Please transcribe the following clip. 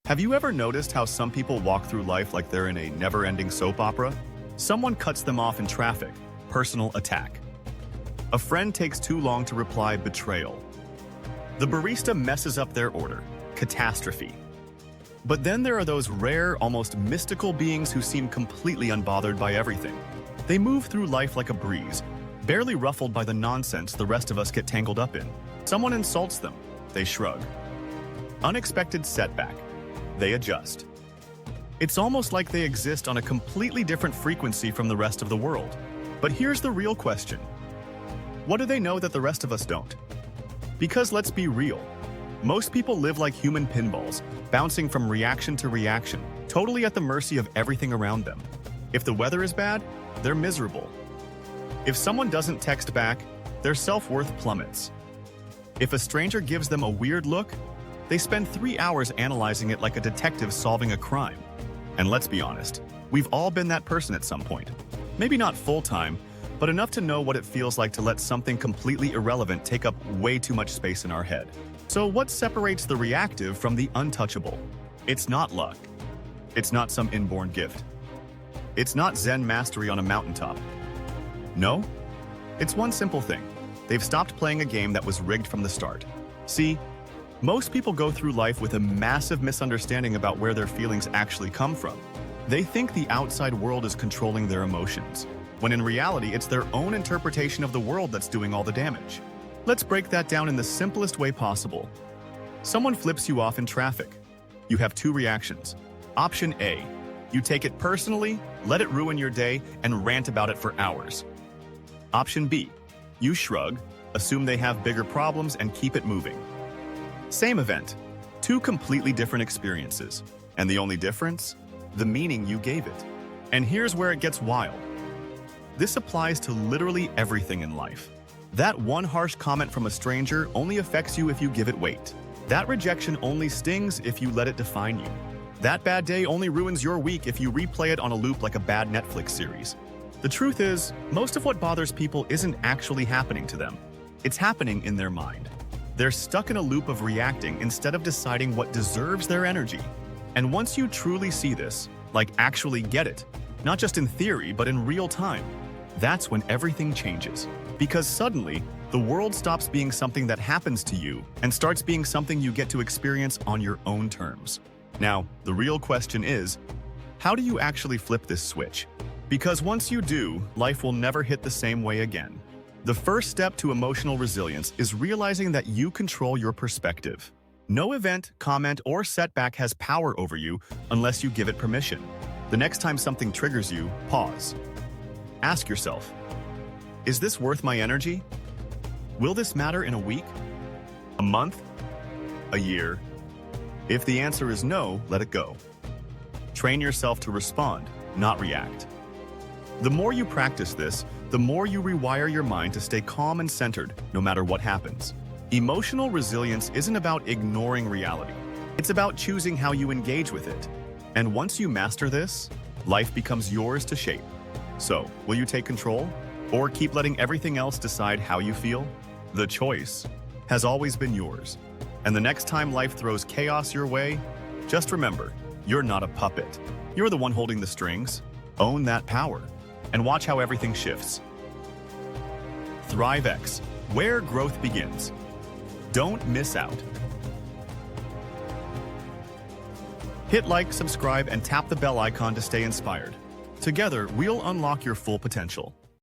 Have you ever noticed how some people walk through life like they're in a never-ending soap opera? Someone cuts them off in traffic, personal attack. A friend takes too long to reply, betrayal. The barista messes up their order, catastrophe. But then there are those rare, almost mystical beings who seem completely unbothered by everything. They move through life like a breeze, barely ruffled by the nonsense the rest of us get tangled up in. Someone insults them, they shrug. Unexpected setback, they adjust. It's almost like they exist on a completely different frequency from the rest of the world. But here's the real question. What do they know that the rest of us don't? Because let's be real, most people live like human pinballs, bouncing from reaction to reaction, totally at the mercy of everything around them. If the weather is bad, they're miserable. If someone doesn't text back, their self-worth plummets. If a stranger gives them a weird look, they spend 3 hours analyzing it like a detective solving a crime. And let's be honest, we've all been that person at some point. Maybe not full-time, but enough to know what it feels like to let something completely irrelevant take up way too much space in our head. So what separates the reactive from the untouchable? It's not luck. It's not some inborn gift. It's not Zen mastery on a mountaintop. No, it's one simple thing. They've stopped playing a game that was rigged from the start. See, most people go through life with a massive misunderstanding about where their feelings actually come from. They think the outside world is controlling their emotions, when in reality it's their own interpretation of the world that's doing all the damage. Let's break that down in the simplest way possible. Someone flips you off in traffic. You have 2 reactions. Option A, you take it personally, let it ruin your day, and rant about it for hours. Option B, you shrug, assume they have bigger problems, and keep it moving. Same event, 2 completely different experiences. And the only difference? The meaning you gave it. And here's where it gets wild. This applies to literally everything in life. That one harsh comment from a stranger only affects you if you give it weight. That rejection only stings if you let it define you. That bad day only ruins your week if you replay it on a loop like a bad Netflix series. The truth is, most of what bothers people isn't actually happening to them. It's happening in their mind. They're stuck in a loop of reacting instead of deciding what deserves their energy. And once you truly see this, like actually get it, not just in theory, but in real time, that's when everything changes. Because suddenly, the world stops being something that happens to you and starts being something you get to experience on your own terms. Now, the real question is, how do you actually flip this switch? Because once you do, life will never hit the same way again. The first step to emotional resilience is realizing that you control your perspective. No event, comment, or setback has power over you unless you give it permission. The next time something triggers you, pause. Ask yourself, is this worth my energy? Will this matter in a week? A month? A year? If the answer is no, let it go. Train yourself to respond, not react. The more you practice this, the more you rewire your mind to stay calm and centered, no matter what happens. Emotional resilience isn't about ignoring reality. It's about choosing how you engage with it. And once you master this, life becomes yours to shape. So, will you take control? Or keep letting everything else decide how you feel? The choice has always been yours. And the next time life throws chaos your way, just remember, you're not a puppet. You're the one holding the strings. Own that power. And watch how everything shifts. ThriveX, where growth begins. Don't miss out. Hit like, subscribe, and tap the bell icon to stay inspired. Together, we'll unlock your full potential.